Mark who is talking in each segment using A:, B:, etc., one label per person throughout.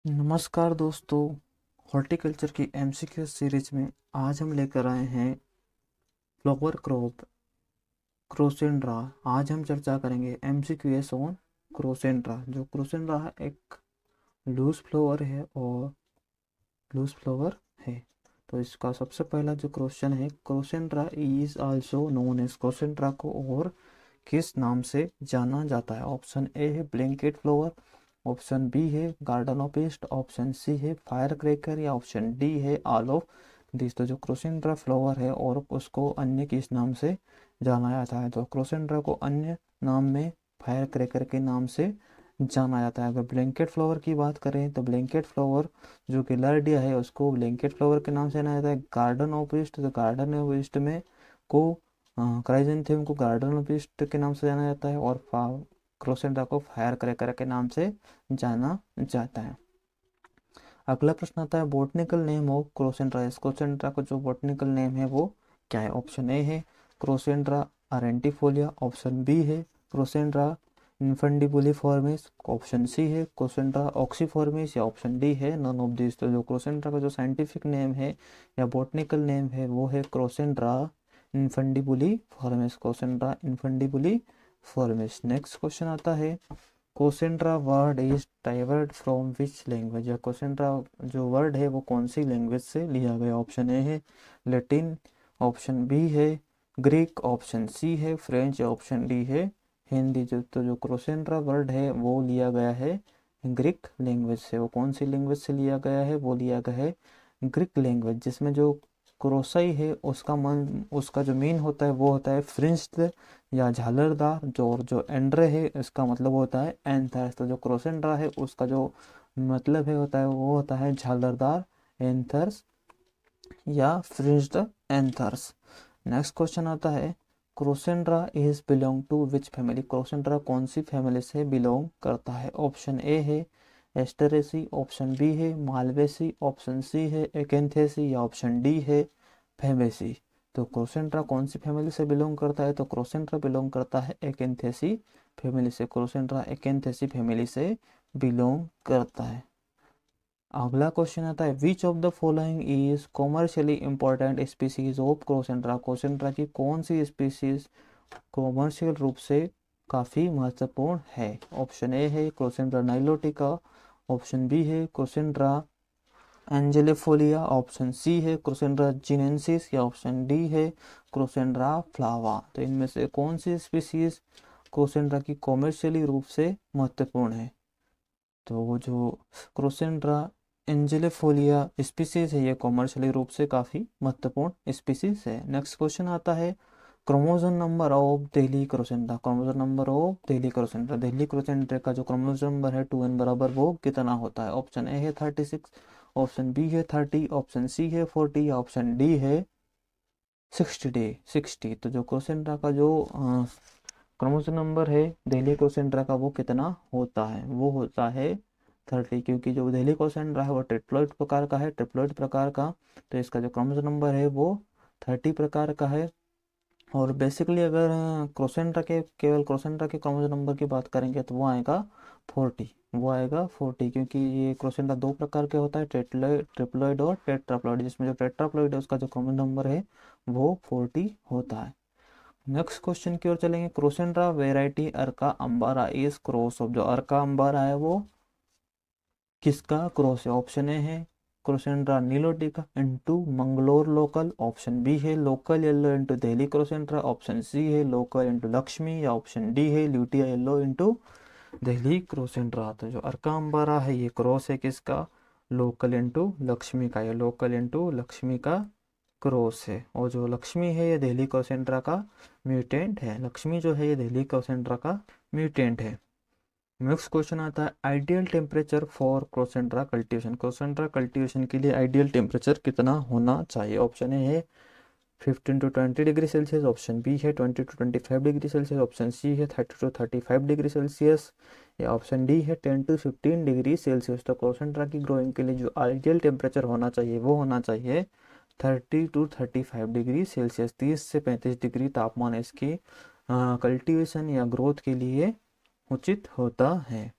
A: नमस्कार दोस्तों। हॉर्टिकल्चर की एमसीक्यू सीरीज में आज हम लेकर आए हैं फ्लावर क्रॉप क्रोसेंड्रा। आज हम चर्चा करेंगे एमसीक्यूएस ऑन क्रोसेंड्रा। जो क्रोसेंड्रा एक लूज फ्लावर है और लूज फ्लावर है। तो इसका सबसे पहला जो क्वेश्चन है, crossandra is also known as क्रोसेंड्रा को और किस नाम से जाना जाता है? ऑप्शन ए है ब्लैंकेट फ्लावर, ऑप्शन बी है garden of east, option C है फायर क्रैकर या ऑप्शन डी है ऑल ऑफ दिस। तो जो क्रोसेंड्रा फ्लावर है और उसको अन्य किस नाम से जाना जाता है? तो क्रोसेंड्रा को अन्य नाम में फायर क्रैकर के नाम से जाना जाता है। अगर ब्लैंकेट फ्लावर की बात करें तो ब्लैंकेट फ्लावर जो कि लर्डिया है उसको ब्लैंकेट फ्लावर के नाम से जाना जाता है। गार्डन ऑफ ईस्ट, तो गार्डन ऑफ ईस्ट में को क्राइजेंथियम को गार्डन ऑफ ईस्ट के नाम से जाना जाता है और क्रोसेंड्रा को फायर क्रैकर के नाम से जाना जाता है। अगला प्रश्न आता है बोटनिकल नेम ऑफ क्रोसेंड्रा। इस क्रोसेंड्रा का जो बोटनिकल नेम है वो क्या है? ऑप्शन ए है क्रोसेंड्रा अरेंटिफोलिया, ऑप्शन बी है क्रोसेंड्रा इनफंडिबुलिफॉर्मिस, ऑप्शन सी है क्रोसेंड्रा ऑक्सीफॉर्मिस या ऑप्शन डी है नन ऑफ दिस। तो जो क्रोसेंड्रा का जो साइंटिफिक नेम है या बोटनिकल नेम है वो है क्रोसेंड्रा इनफंडिबुलिफॉर्मिस, क्रोसेंड्रा इनफंडिबुलिफॉर्मिस। नेक्स्ट क्वेश्चन आता है crossandra word is derived from which language. या कोसेंट्रा जो वर्ड है वो कौन सी लैंग्वेज से लिया गया? ऑप्शन ए है लैटिन, ऑप्शन बी है ग्रीक, ऑप्शन सी है फ्रेंच, ऑप्शन डी है हिंदी। जो कोसेंट्रा वर्ड है वो लिया गया है ग्रीक लैंग्वेज से। वो कौन सी लैंग्वेज से लिया गया है? वो लिया गया है ग्रीक लैंग्वेज, जिसमें जो क्रोसाई है उसका जो मीन होता है वो होता है फ्रिंज्ड या झालरदार। जो एंड्रे है इसका मतलब होता है एंथर्स। तो जो क्रोसेंड्रा है उसका जो मतलब है होता है वो होता है झालरदार एंथर्स या फ्रिंज्ड एंथर्स। नेक्स्ट क्वेश्चन आता है crossandra is belong to which family. Crossandra कौन सी फैमिली से बिलोंग करता है? ऑप्शन ए है एस्टेरेसी, ऑप्शन बी है मालवेसी, ऑप्शन सी है एकेंथेसी या ऑप्शन डी है फैबेसी। तो क्रोसेंड्रा कौन सी फैमिली से बिलोंग करता है? तो क्रोसेंड्रा बिलोंग करता है एकेंथेसी फैमिली से। क्रोसेंड्रा एकेंथेसी फैमिली से बिलोंग करता है। अगला क्वेश्चन आता है which of the following is commercially important species of crossandra. Crossandra की कौन सी स्पीसीज कॉमर्शियल रूप से काफी महत्वपूर्ण है? ऑप्शन ए है क्रोसेंड्रा नाइलोटिका, ऑप्शन बी है क्रोसेंड्रा एंजेलिफोलिया, ऑप्शन सी है क्रोसेंड्रा जिनेंसिस या ऑप्शन डी है क्रोसेंड्रा फ्लावा। तो इनमें से कौन सी स्पीसीज क्रोसेंड्रा की कॉमर्शियली रूप से महत्वपूर्ण है? तो वो जो क्रोसेंड्रा एंजेलिफोलिया स्पीसीज है ये कॉमर्शियली रूप से काफी महत्वपूर्ण स्पीसीज है। नेक्स्ट क्वेश्चन आता है chromosome number of Delhi crossandra. Chromosome number of Delhi crossandra, Delhi crossandra का जो क्रोमोसोम नंबर है 2n बराबर वो कितना होता है? ऑप्शन ए है 36, ऑप्शन बी है 30, ऑप्शन सी है 40 या ऑप्शन डी है 60। तो जो क्रोसेंड्रा का जो क्रोमोसोम नंबर है दिल्ली क्रोसेंड्रा का वो कितना होता है? वो होता है 30, क्योंकि जो दिल्ली क्रोसेंड्रा है वो ट्रिप्लॉइड प्रकार का है, ट्रिप्लॉइड प्रकार का। तो इसका जो क्रोमोसोम नंबर है वो 30 प्रकार का है। और बेसिकली अगर केवल क्रोसेंड्रा के क्रोमोसोम नंबर की बात करेंगे तो वो आएगा 40, वो आएगा 40, क्योंकि ये क्रोसेंड्रा दो प्रकार के होता है ट्रिप्लॉइड और टेट्राप्लॉइड, जिसमें जो टेट्राप्लॉइड है उसका जो क्रोमोसोम नंबर है वो 40 होता है। नेक्स्ट क्वेश्चन की ओर चलेंगे crossandra variety Arka Ambara is cross of. जो अर्का अंबारा है वो किसका क्रॉस है? ऑप्शन ए है crossandra nilotica into Mangalore local, option B है local yellow into Delhi crossandra, option C है लोकल इंटू लक्ष्मी या ऑप्शन डी है lutea yellow into Delhi crossandra. तो जो अर्का अंबारा है ये क्रॉस है किसका? लोकल इंटू लक्ष्मी का। ये लोकल इंटू लक्ष्मी का क्रॉस है। और जो लक्ष्मी है ये दिल्ली क्रोसेंड्रा का म्यूटेंट है। लक्ष्मी जो है ये दिल्ली क्रोसेंड्रा का म्यूटेंट है। नेक्स्ट क्वेश्चन आता है ideal temperature for crossandra cultivation. Crossandra cultivation के लिए आइडियल टेम्परेचर कितना होना चाहिए? ऑप्शन ए है 15 to 20 degree Celsius, option B है 20 to 25 degree Celsius, option C है 30 टू 35 डिग्री सेल्सियस या ऑप्शन डी है 10 टू 15 डिग्री सेल्सियस। तो क्रोसेंड्रा की ग्रोइंग के लिए जो आइडियल टेम्परेचर होना चाहिए वो होना चाहिए 30 टू 35 डिग्री सेल्सियस। 30 से 35 डिग्री तापमान इसकी कल्टीवेशन या ग्रोथ के लिए उचित होता है।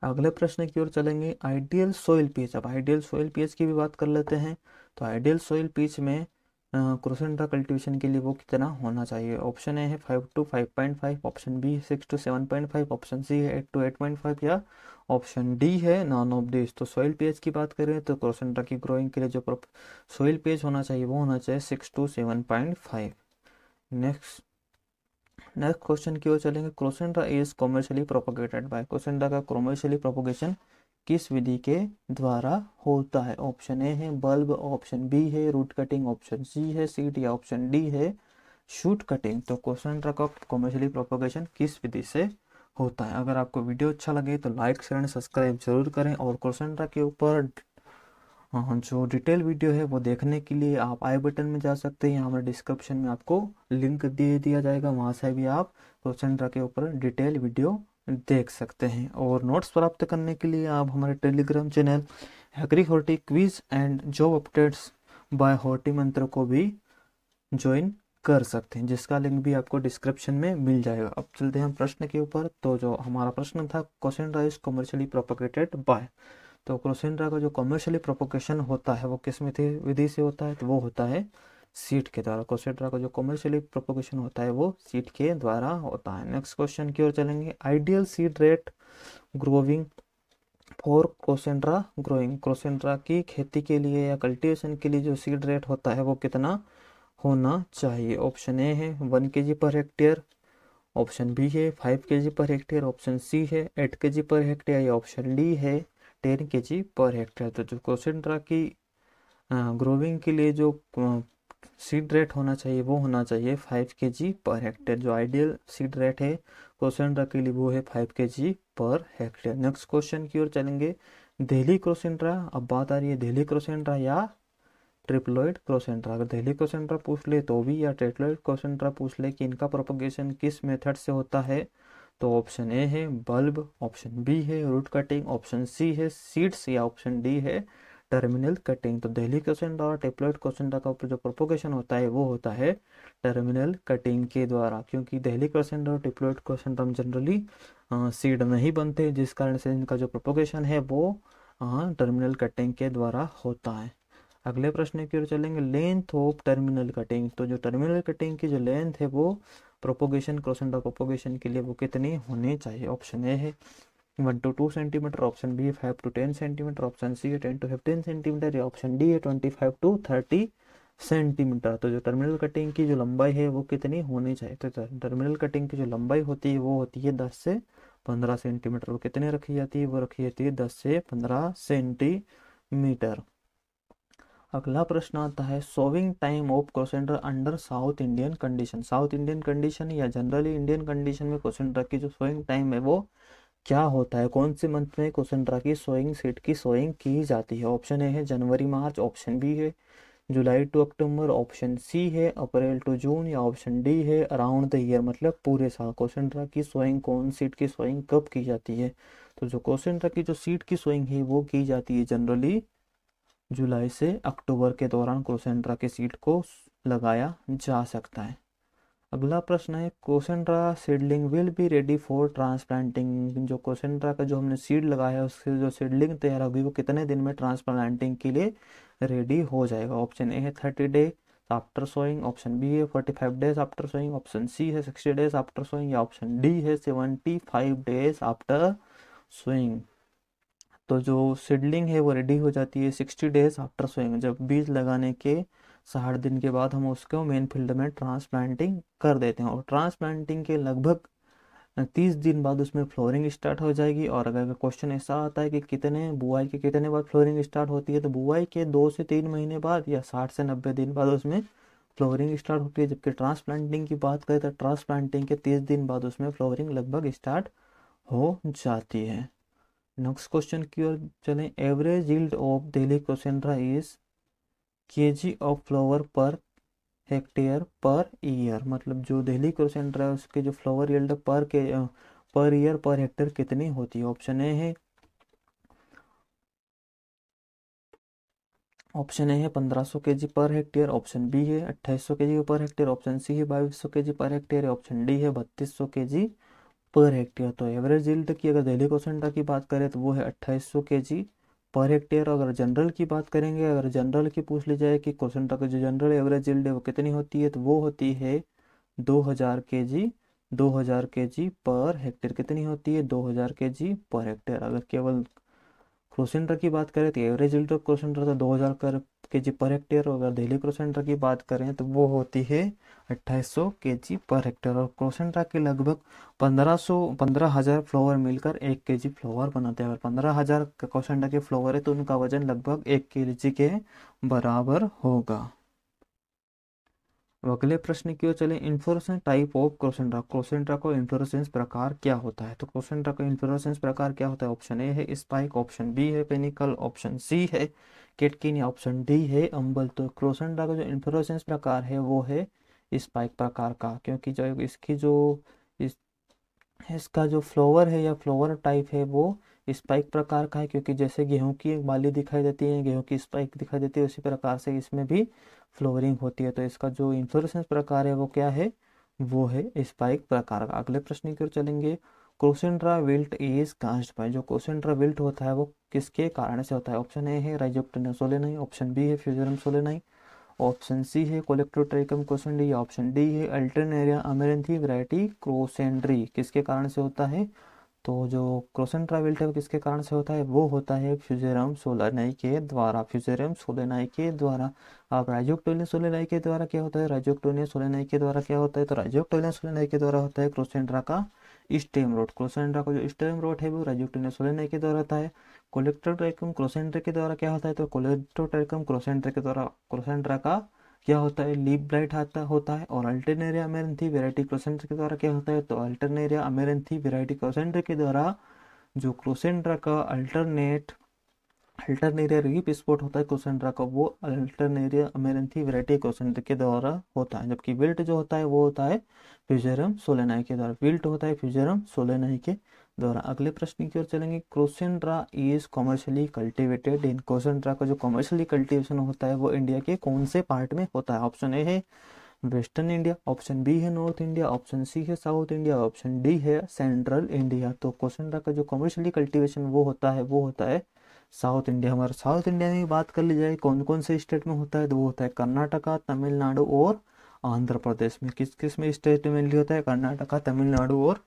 A: अगले प्रश्न की ओर चलेंगे, आइडियल सोइल पीच। अब आइडियल सोइल पीच की भी बात कर लेते हैं। तो आइडियल सोइल पीच में क्रोसेंड्रा कल्टीवेशन के लिए वो कितना होना चाहिए? ऑप्शन ए है 5 to 5.5, option B 6 to 7.5, option C है 8 to 8.5, या ऑप्शन डी है नॉन ऑफ दिस। तो सोइल पीएच की बात करें तो क्रोसेंड्रा की ग्रोइंग के लिए जो सोइल पीएच होना चाहिए वो होना चाहिए 6 to 7.5। नेक्स्ट नेक्स्ट क्वेश्चन की ओर चलेंगे, क्रोसेंड्रा इज कॉमर्शियली प्रोपोगेटेड बाय। क्रोसेंड्रा का कॉमर्शियली प्रोपोगेशन किस विधि के द्वारा होता है? ऑप्शन ए है बल्ब, ऑप्शन बी है रूट कटिंग, ऑप्शन सी है सीड, या ऑप्शन डी है शूट कटिंग। तो क्रोसेंड्रा का कॉमर्शियली प्रोपोगेशन किस विधि से होता है? अगर आपको वीडियो अच्छा लगे तो लाइक शेयर एंड सब्सक्राइब जरूर करें, और क्रोसेंड्रा के ऊपर जो डिटेल वीडियो है वो देखने के लिए आप आई बटन में जा सकते हैं, यहाँ पर डिस्क्रिप्शन में आपको लिंक दे दिया जाएगा, वहाँ से भी आप क्रोसेंड्रा के ऊपर डिटेल वीडियो देख सकते हैं। और नोट्स प्राप्त करने के लिए आप हमारे Telegram channel Agri Horti Quiz and job updates by Horti Mantra को भी ज्वाइन कर सकते हैं, जिसका लिंक भी आपको डिस्क्रिप्शन में मिल जाएगा। अब चलते हैं हम प्रश्न के ऊपर। तो जो हमारा प्रश्न था, क्रोसेंड्रा इज कमर्शियली प्रोपोगेटेड बाय। तो क्रोसेंड्रा का जो कमर्शियली प्रोपोगेशन होता है वो किस विधि से होता है? तो वो होता है सीड के द्वारा। क्रोसेंड्रा का जो कमर्शियली प्रोपोगेशन होता है वो सीड के द्वारा होता है। नेक्स्ट क्वेश्चन की ओर चलेंगे, ideal seed rate growing for crossandra growing. Crossandra की खेती के लिए या कल्टीवेशन के लिए जो सीड रेट होता है वो कितना होना चाहिए? ऑप्शन ए है 1 kg per hectare, option B है 5 kg per hectare, option C है 8 kg पर हेक्टेयर, या ऑप्शन डी है 10 kg पर हेक्टेयर। तो जो क्रोसेंड्रा की ग्रोविंग के लिए जो सीड रेट होना चाहिए वो होना चाहिए 5 kg पर हेक्टेयर। जो आइडियल सीड रेट है क्रोसेंड्रा के लिए वो है 5 kg per hectare. Next question की ओर चलेंगे, दिल्ली क्रोसेंड्रा। अब बात आ रही है दिल्ली क्रोसेंड्रा या ट्रिप्लोइड क्रोसेंड्रा। अगर दिल्ली क्रोसेंड्रा पूछ ले तो भी, या ट्रिप्लोइड क्रोसेंड्रा पूछ ले कि इनका प्रोपगेशन किस मेथड से होता है, तो ऑप्शन ए है बल्ब, ऑप्शन बी है रूट कटिंग, ऑप्शन सी है सीड्स, या ऑप्शन डी है टर्मिनल कटिंग। तो दिल्ली क्रोसेंड्रा और ट्रिप्लोइड क्रोसेंड्रा का जो प्रोपोगेशन होता है वो होता है टर्मिनल कटिंग के द्वारा, क्योंकि दिल्ली क्रोसेंड्रा और ट्रिप्लोइड क्रोसेंड्रा में जनरली सीड नहीं बनते, जिस कारण से इनका जो प्रोपोगेशन है वो टर्मिनल कटिंग के द्वारा होता है। अगले प्रश्न की ओर चलेंगे, लेंथ ऑफ टर्मिनल कटिंग। तो जो टर्मिनल कटिंग की जो लेंथ है वो प्रोपोगेशन क्रोसेंड्रा प्रोपोगेशन के लिए वो कितनी होनी चाहिए? ऑप्शन ए है 1 to 2 सेंटीमीटर, ऑप्शन बी है 5 to 10 सेंटीमीटर, ऑप्शन सी है 10 to 15 सेंटीमीटर, या ऑप्शन डी है 25 to 30 सेंटीमीटर। तो जो टर्मिनल कटिंग की जो लंबाई है वो कितनी होनी चाहिए? तो टर्मिनल कटिंग की जो लंबाई होती है वो होती है 10 से 15 सेंटीमीटर। वो कितने रखी जाती है? वो रखी जाती है 10 से 15 सेंटीमीटर। अगला प्रश्न आता है, sowing time of crossandra under South Indian condition. South Indian condition या जनरली इंडियन कंडीशन में क्रोसेंड्रा की जो सोइंग टाइम है वो क्या होता है? कौन से मंथ में क्रोसेंड्रा की सोइंग सीड की सोइंग की जाती है? ऑप्शन ए है जनवरी मार्च, ऑप्शन बी है जुलाई टू अक्टूबर, ऑप्शन सी है अप्रैल टू जून, या ऑप्शन डी है अराउंड द ईयर, मतलब पूरे साल। क्रोसेंड्रा की सोइंग कौन सीड की सोइंग कब की जाती है? तो जो क्रोसेंड्रा की जो सीड की सोइंग है वो की जाती है जनरली जुलाई से अक्टूबर के दौरान क्रोसेंड्रा के सीड को लगाया जा सकता है। अगला प्रश्न है, crossandra seedling will be ready for transplanting. जो क्रोसेंड्रा का जो हमने सीड लगाया है उससे जो सीडलिंग तैयार होगी वो कितने दिन में ट्रांसप्लांटिंग के लिए रेडी हो जाएगा? ऑप्शन ए है 30 days after sowing, option B है 45 days after sowing, option C है 60 डेज आफ्टर सोइंग, या ऑप्शन डी है 75 डेज आफ्टर सोइंग। तो जो सीडलिंग है वो रेडी हो जाती है 60 डेज आफ्टर सोइंग। जब बीज लगाने के 60 दिन के बाद हम उसको मेन फील्ड में ट्रांसप्लांटिंग कर देते हैं, और ट्रांसप्लांटिंग के लगभग 30 दिन बाद उसमें फ्लोरिंग स्टार्ट हो जाएगी। और अगर क्वेश्चन ऐसा आता है कि कितने बुआई के कितने बाद फ्लोरिंग स्टार्ट होती है, तो बुआई के 2 से 3 महीने बाद या 60 से 90 दिन बाद उसमें फ्लोरिंग स्टार्ट होती है। जबकि ट्रांसप्लांटिंग की बात करें तो ट्रांसप्लांटिंग के 30 दिन बाद उसमें फ्लोरिंग लगभग स्टार्ट हो जाती है। नेक्स्ट क्वेश्चन की ओर चलें, average yield of Delhi crossandra is KG of flower per hectare per year. मतलब जो दिल्ली क्रोसेंड्रा है उसके जो flower yield per year per hectare कितनी होती है? ऑप्शन ए है 1500 kg per hectare, option B है 2800 kg per hectare, option C है 2200 kg per hectare, option D है 3200 kg पर हेक्टेयर। तो एवरेज यील्ड की अगर दिल्ली कोसेंट्रा की बात करें तो वो है 2800 kg पर हेक्टेयर। अगर जनरल की बात करेंगे, अगर जनरल की पूछ ली जाए कि कोसेंट्रा का जो जनरल एवरेज यील्ड है वो कितनी होती है, तो वो होती है 2000 kg। 2000 kg पर हेक्टेयर कितनी होती है, 2000 kg पर हेक्टेयर। अगर केवल क्रोसेंटर की बात करें तो एवरेज यील्ड ऑफ क्रोसेंटर तो 2000 kg पर हेक्टेयर। और अगर दिल्ली क्रोसेंटर की बात करें तो वो होती है 2800 kg पर हेक्टेयर। और क्रोसेंट्रा के लगभग 15,000 फ्लावर मिलकर 1 kg फ्लावर बनाते हैं। अगर 15,000 क्रोसेंट्रा के फ्लावर है तो उनका वजन लगभग 1 kg के बराबर होगा। अब अगले प्रश्न की ओर चले। Inflorescence type of crossandra. Crossandra को इन्फ्लोरेसेंस प्रकार क्या होता है, तो क्रोसेंट्रा का इन्फ्लोरेसेंस प्रकार क्या होता है। ऑप्शन ए है स्पाइक, ऑप्शन बी है पेनिकल, ऑप्शन सी है केटकिन, या ऑप्शन डी है अम्बल। तो क्रोसेंट्रा का जो इन्फ्लोरेसेंस प्रकार है वो है स्पाइक प्रकार का, क्योंकि जो इसकी जो इस, इसका जो फ्लावर है या फ्लावर टाइप है वो स्पाइक प्रकार का है। क्योंकि जैसे गेहूं की एक बाली दिखाई देती है, गेहूं की स्पाइक दिखाई देती है, उसी प्रकार से इसमें भी फ्लोरिंग होती है। तो इसका जो इन्फ्लोरेसेंस प्रकार है वो क्या है, वो है स्पाइक प्रकार का। अगले प्रश्न की ओर चलेंगे। क्रोसेंट्रा विल्ट इज कास्ड बाय। जो क्रोसेंट्रा विल्ट होता है वो किसके कारण से होता है। ऑप्शन ए है राइजोक्टिनिया सोलेनाई, ऑप्शन बी है फ्यूजेरम सोलेनाई, ऑप्शन सी है कोलेक्टोट्रिकम क्रोसेंडी, ऑप्शन डी है अल्टरनेरिया अमेरंथी वैरायटी क्रोसेंड्री। किसके कारण से होता है, तो जो क्रोसेंट्रा विल्ट है वो किसके कारण से होता है, वो होता है फ्यूजेरम सोलेनाई के द्वारा। फ्यूजेरम सोलेनाई के द्वारा। अब राइजोक्टोनिया सोलेनाई के द्वारा क्या होता है, राइजोक्टोनिया सोलेनाई के द्वारा क्या होता है, तो राइजोक्टोनिया सोलेनाई के द्वारा होता है क्रोसेंट्रा का स्टेम रोड। क्रोसेंट्रा का जो स्टेम रोड है वो राइजोक्टोनिया सोलेनाई के द्वारा होता है। कोलेक्टोट्रिकम क्रोसेंट्रा के द्वारा क्या होता है, तो कोलेक्टोट्रिकम क्रोसेंट्रा के द्वारा क्रोसेंट्रा का क्या होता है, लीप ब्राइट होता है। और अल्टरनेरिया अमेरंथी वैरायटी क्रोसेंट्रा के द्वारा क्या होता है, तो अल्टरनेरिया अमेरंथी वैरायटी क्रोसेंट्रा के द्वारा जो क्रोसेंट्रा का अल्टरनेरिया रीप स्पॉट होता है क्रोसेंट्रा का, वो अल्टरनेरिया अमेरंथी वैरायटी क्रोसेंट्रा के द्वारा होता है। जबकि विल्ट जो होता है वो होता है फ्यूजेरम सोलेनाई के द्वारा। विल्ट होता है फ्यूजेरम सोलेनाई के द्वारा। अगले प्रश्न की ओर चलेंगे। क्रोसेंट्रा इज कॉमर्शियली कल्टिवेटेड इन। क्रोसेंट्रा का जो कॉमर्शियली कल्टीवेशन होता है वो इंडिया के कौन से पार्ट में होता है। ऑप्शन ए है वेस्टर्न इंडिया, ऑप्शन बी है नॉर्थ इंडिया, ऑप्शन सी है साउथ इंडिया, ऑप्शन डी है सेंट्रल इंडिया। तो क्रोसेंट्रा का जो कॉमर्शियली कल्टीवेशन वो होता है साउथ इंडिया। हमारे साउथ इंडिया में बात कर ली जाए कौन कौन से स्टेट में होता है, तो वो होता है कर्नाटका, तमिलनाडु और आंध्र प्रदेश में। किस किस में स्टेट में होता है, कर्नाटका, तमिलनाडु और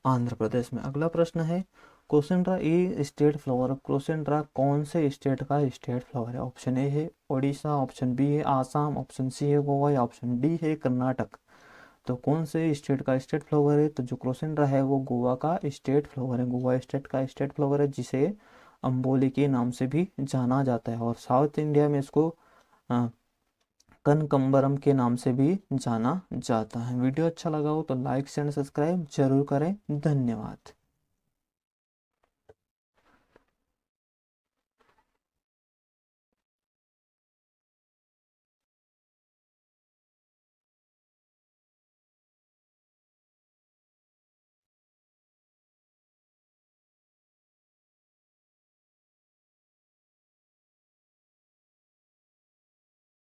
A: आंध्र प्रदेश में। अगला प्रश्न है। क्रोसेंट्रा ई स्टेट फ्लावर। क्रोसेंट्रा कौन से स्टेट का स्टेट फ्लावर है। ऑप्शन ए है ओडिशा, ऑप्शन बी है आसाम, ऑप्शन सी है गोवा, या ऑप्शन डी है कर्नाटक। तो कौन से स्टेट का स्टेट फ्लावर है, तो जो क्रोसेंट्रा है वो गोवा का स्टेट फ्लावर है। गोवा स्टेट का स्टेट फ्लावर है, जिसे अम्बोली के नाम से भी जाना जाता है। और साउथ इंडिया में इसको कनकम्बरम के नाम से भी जाना जाता है। वीडियो अच्छा लगा हो तो लाइक शेयर सब्सक्राइब जरूर करें। धन्यवाद।